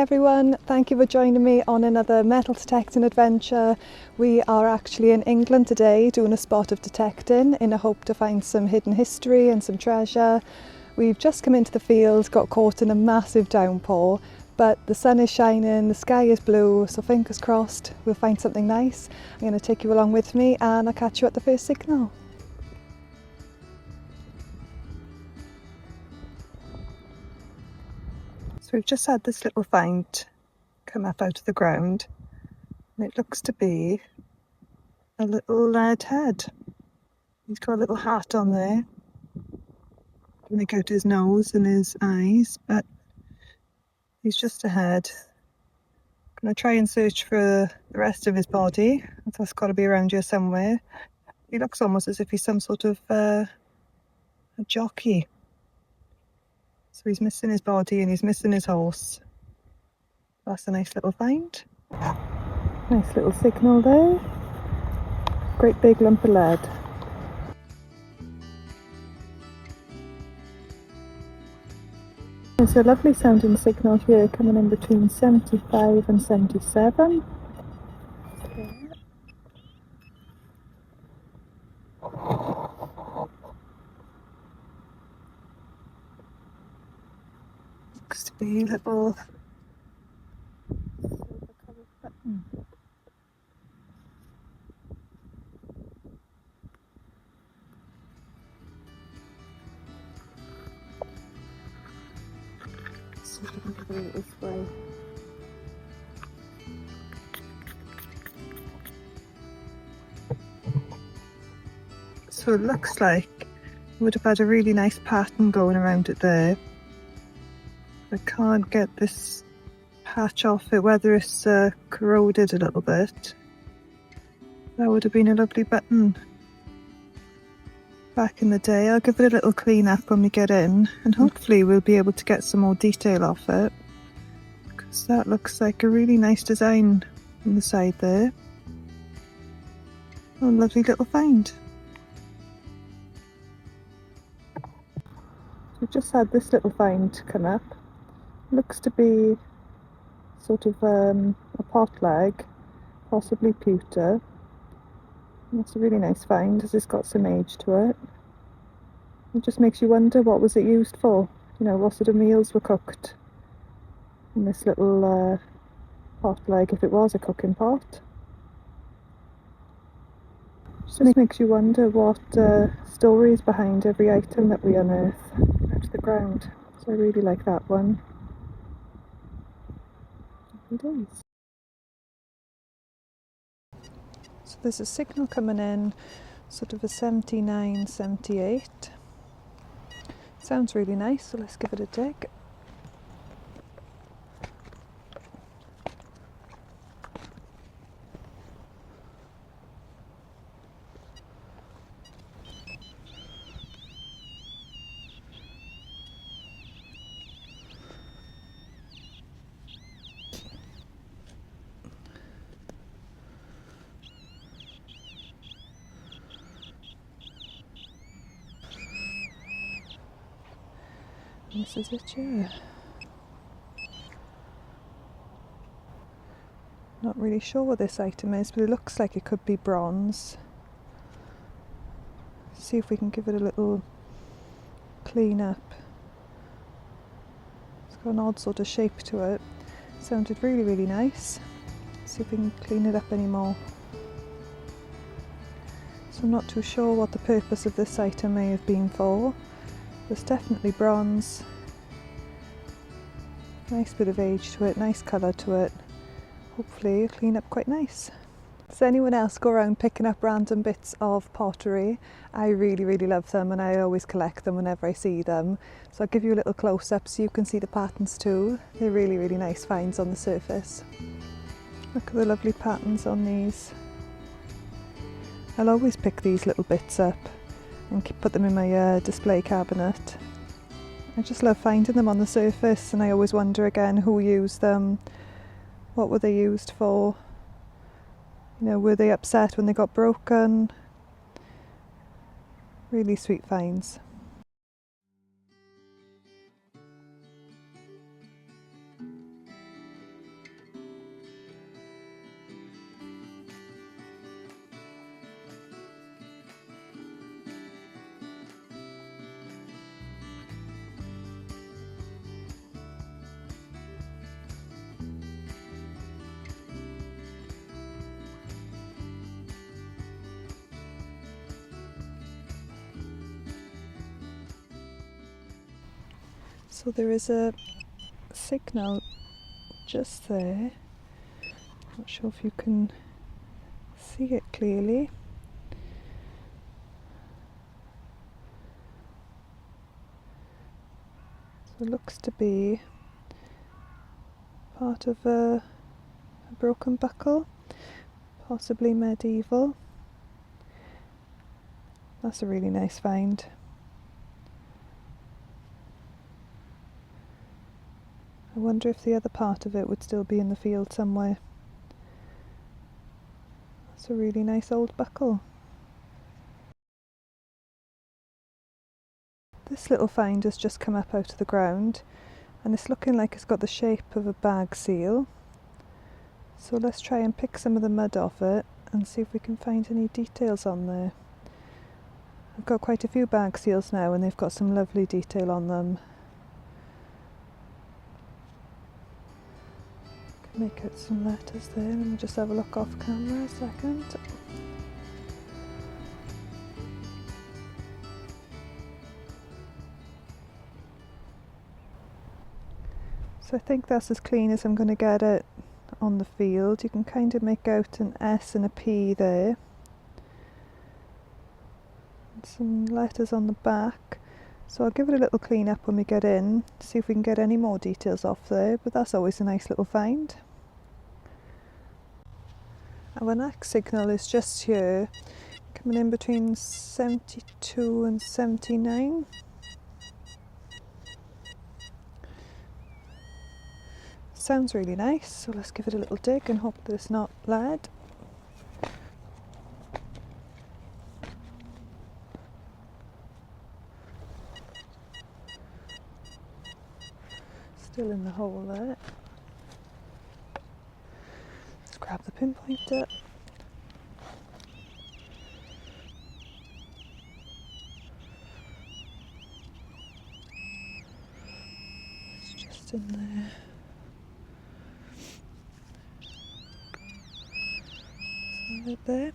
everyone, thank you for joining me on another metal detecting adventure. We are actually in England today doing a spot of detecting in a hope to find some hidden history and some treasure. We've just come into the field, got caught in a massive downpour, but the sun is shining, the sky is blue, so fingers crossed we'll find something nice. I'm going to take you along with me and I'll catch you at the first signal. So we've just had this little find come up out of the ground, and it looks to be a little lead head. He's got a little hat on there. Make out his nose and his eyes, but he's just a head. I'm going to try and search for the rest of his body. That's got to be around here somewhere. He looks almost as if he's some sort of a jockey. So he's missing his body and he's missing his horse. That's a nice little find. Nice little signal there. Great big lump of lead. There's a lovely sounding signal here coming in between 75 and 77. Looks to be a little silver coloured button. So we can go this way. So it looks like it would have had a really nice pattern going around it there. I can't get this patch off it, whether it's corroded a little bit. That would have been a lovely button back in the day. I'll give it a little clean up when we get in, and hopefully we'll be able to get some more detail off it, because that looks like a really nice design on the side there. Oh, lovely little find. We've just had this little find come up. Looks to be sort of a pot leg, possibly pewter. That's a really nice find as it's got some age to it. It just makes you wonder, what was it used for? You know, what sort of meals were cooked in this little pot leg, if it was a cooking pot. Just makes you wonder what story is behind every item that we unearth out of the ground. So I really like that one. Happy days. So there's a signal coming in, sort of a 79, 78. Sounds really nice, so let's give it a dig. This is it, yeah. Not really sure what this item is, but it looks like it could be bronze. See if we can give it a little clean up. It's got an odd sort of shape to it. Sounded really, really nice. See if we can clean it up anymore. So I'm not too sure what the purpose of this item may have been for. There's definitely bronze. Nice bit of age to it, nice colour to it. Hopefully it'll clean up quite nice. Does anyone else go around picking up random bits of pottery? I really, really love them, and I always collect them whenever I see them. So I'll give you a little close up so you can see the patterns too. They're really, really nice finds on the surface. Look at the lovely patterns on these. I'll always pick these little bits up and put them in my display cabinet. I just love finding them on the surface, and I always wonder again who used them, what were they used for, you know, were they upset when they got broken? Really sweet finds. So there is a signal just there. Not sure if you can see it clearly. So it looks to be part of a broken buckle, possibly medieval. That's a really nice find. I wonder if the other part of it would still be in the field somewhere. That's a really nice old buckle. This little find has just come up out of the ground and it's looking like it's got the shape of a bag seal. So let's try and pick some of the mud off it and see if we can find any details on there. I've got quite a few bag seals now and they've got some lovely detail on them. Make out some letters there. Let me just have a look off camera a second. So I think that's as clean as I'm going to get it on the field. You can kind of make out an S and a P there. And some letters on the back. So I'll give it a little clean up when we get in, see if we can get any more details off there, but that's always a nice little find. Our next signal is just here, coming in between 72 and 79. Sounds really nice, so let's give it a little dig and hope that it's not lead. Still in the hole there. Let's grab the pinpointer. It's just in there. Right there.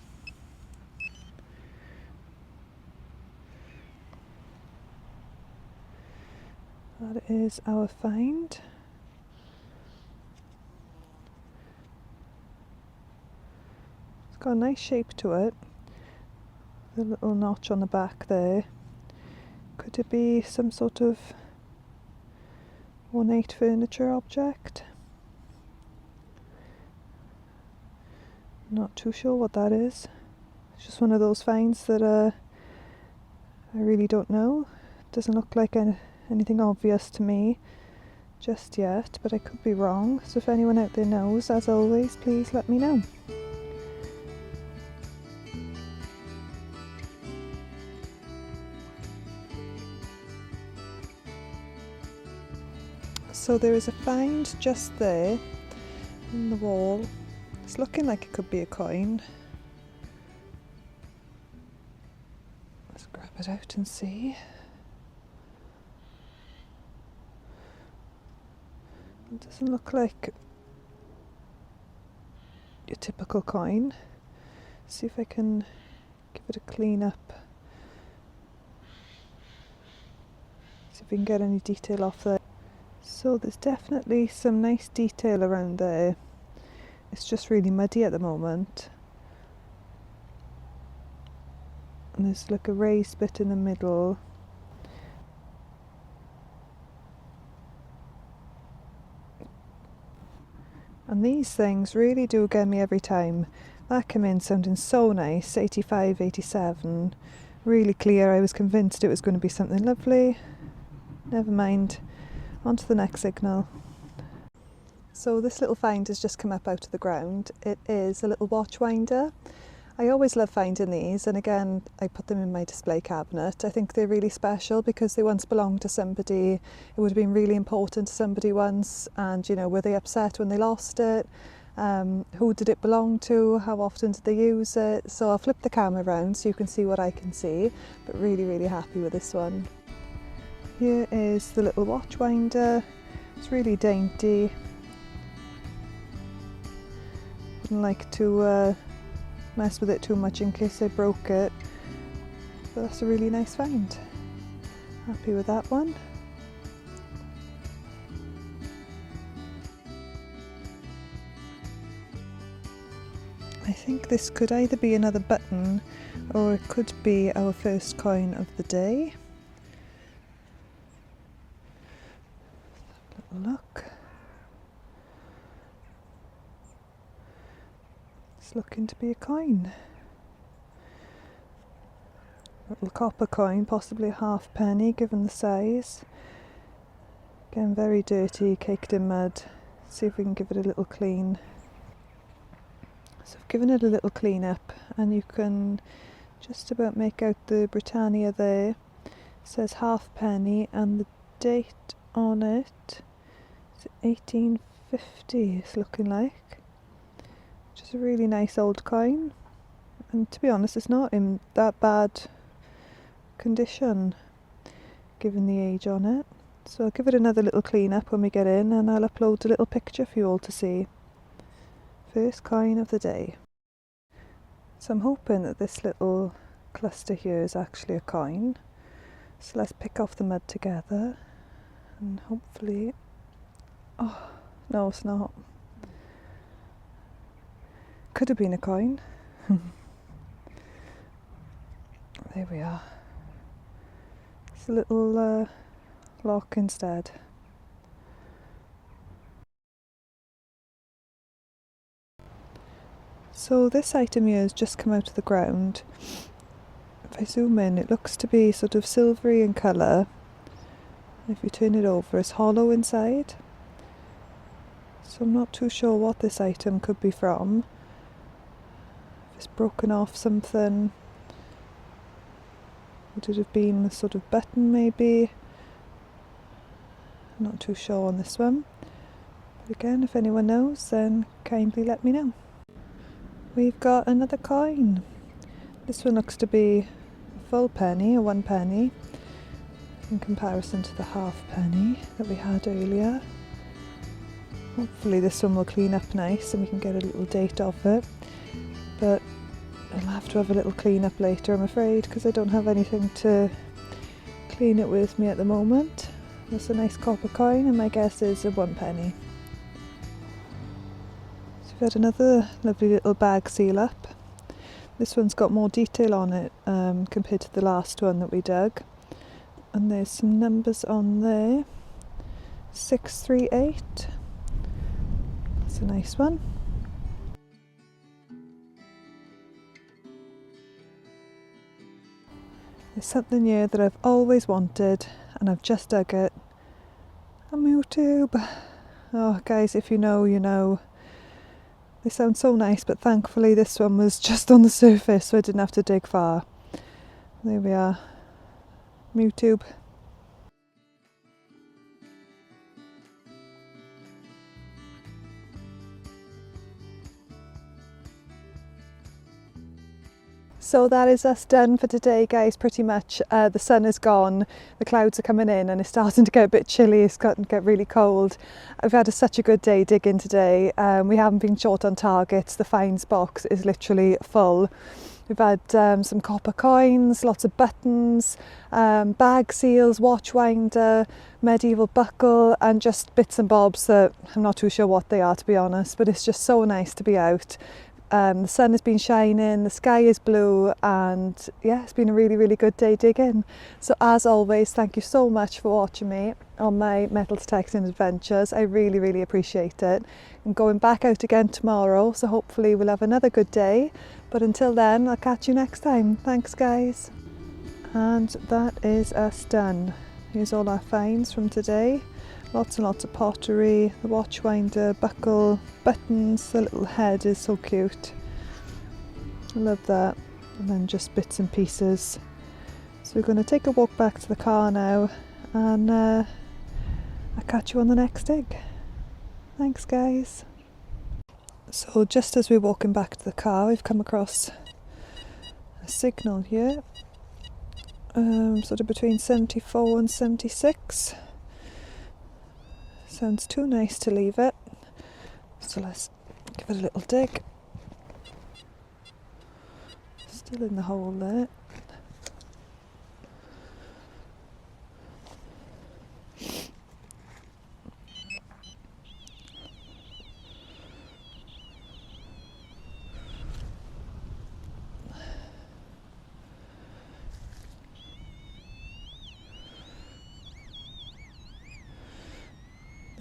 That is our find. It's got a nice shape to it. The little notch on the back there. Could it be some sort of ornate furniture object? Not too sure what that is. It's just one of those finds that I really don't know. It doesn't look like anything obvious to me just yet, but I could be wrong. So if anyone out there knows, as always, please let me know. So there is a find just there in the wall. It's looking like it could be a coin. Let's grab it out and see. It doesn't look like your typical coin. See if I can give it a clean up. See if we can get any detail off there. So there's definitely some nice detail around there. It's just really muddy at the moment. And there's like a raised bit in the middle. And these things really do get me every time. That came in sounding so nice, 85, 87. Really clear, I was convinced it was going to be something lovely. Never mind, on to the next signal. So this little find has just come up out of the ground. It is a little watch winder. I always love finding these, and again I put them in my display cabinet. I think they're really special because they once belonged to somebody. It would have been really important to somebody once, and you know, were they upset when they lost it? Who did it belong to? How often did they use it? So I'll flip the camera around so you can see what I can see, but really happy with this one. Here is the little watch winder. It's really dainty. Wouldn't like to mess with it too much in case I broke it, but that's a really nice find. Happy with that one. think this could either be another button or it could be our first coin of the day. Look. It's looking to be a coin. Little copper coin, possibly a halfpenny given the size. Again, very dirty, caked in mud. See if we can give it a little clean. So I've given it a little clean up and you can just about make out the Britannia there. It says halfpenny and the date on it is 1850, it's looking like. Which is a really nice old coin. And to be honest, it's not in that bad condition given the age on it. So I'll give it another little clean up when we get in and I'll upload a little picture for you all to see. First coin of the day. So I'm hoping that this little cluster here is actually a coin. So let's pick off the mud together and hopefully... Oh, no it's not. Could have been a coin. There we are. It's a little lock instead. So this item here has just come out of the ground. If I zoom in, it looks to be sort of silvery in colour. If you turn it over, it's hollow inside. So I'm not too sure what this item could be from. If it's broken off something. Would it have been a sort of button maybe? I'm not too sure on this one. But again, if anyone knows, then kindly let me know. We've got another coin. This one looks to be a full penny, a 1 penny, in comparison to the halfpenny that we had earlier. Hopefully this one will clean up nice and we can get a little date of it. But I'll have to have a little clean up later, I'm afraid, because I don't have anything to clean it with me at the moment. That's a nice copper coin and my guess is a 1 penny. So we've had another lovely little bag seal up. This one's got more detail on it compared to the last one that we dug. And there's some numbers on there. 638. That's a nice one. There's something here that I've always wanted and I've just dug it. A Mewtube. Oh guys, if you know, you know. They sound so nice, but thankfully this one was just on the surface so I didn't have to dig far. There we are. Mewtube. So that is us done for today, guys, pretty much. The sun is gone, the clouds are coming in and it's starting to get a bit chilly, it's starting to get really cold. I've had such a good day digging today. We haven't been short on targets, the finds box is literally full. We've had some copper coins, lots of buttons, bag seals, watch winder, medieval buckle and just bits and bobs that I'm not too sure what they are, to be honest, but it's just so nice to be out. The sun has been shining, the sky is blue and yeah, it's been a really, really good day digging. So as always, thank you so much for watching me on my metal detecting adventures. I really, really appreciate it. I'm going back out again tomorrow, so hopefully we'll have another good day. But until then, I'll catch you next time. Thanks guys. And that is us done. Here's all our finds from today. Lots and lots of pottery, the watch winder, buckle, buttons, the little head is so cute. I love that. And then just bits and pieces. So we're going to take a walk back to the car now and I'll catch you on the next dig. Thanks guys. So just as we're walking back to the car, we've come across a signal here, sort of between 74 and 76. Sounds too nice to leave it, so let's give it a little dig. Still in the hole there.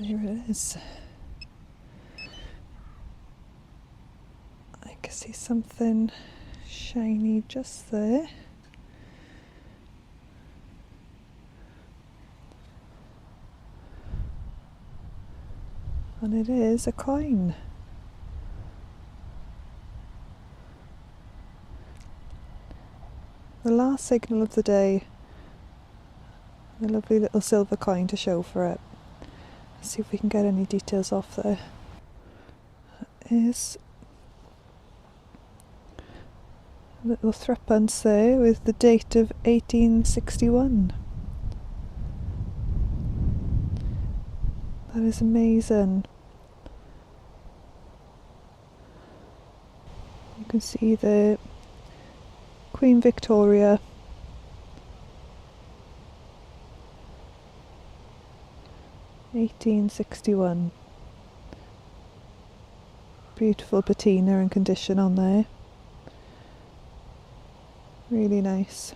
There it is. I can see something shiny just there. And it is a coin. The last signal of the day. A lovely little silver coin to show for it. Let's see if we can get any details off there. That is a little threepence there with the date of 1861. That is amazing. You can see the Queen Victoria, (1861). Beautiful patina and condition on there. Really nice.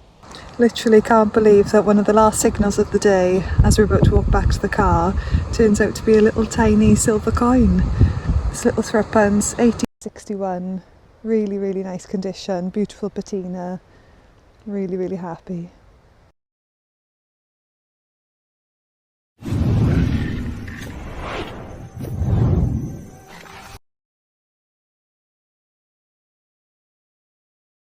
Literally can't believe that one of the last signals of the day, as we're about to walk back to the car, turns out to be a little tiny silver coin. This little threepence, 1861. Really, really nice condition, beautiful patina. Really, really happy.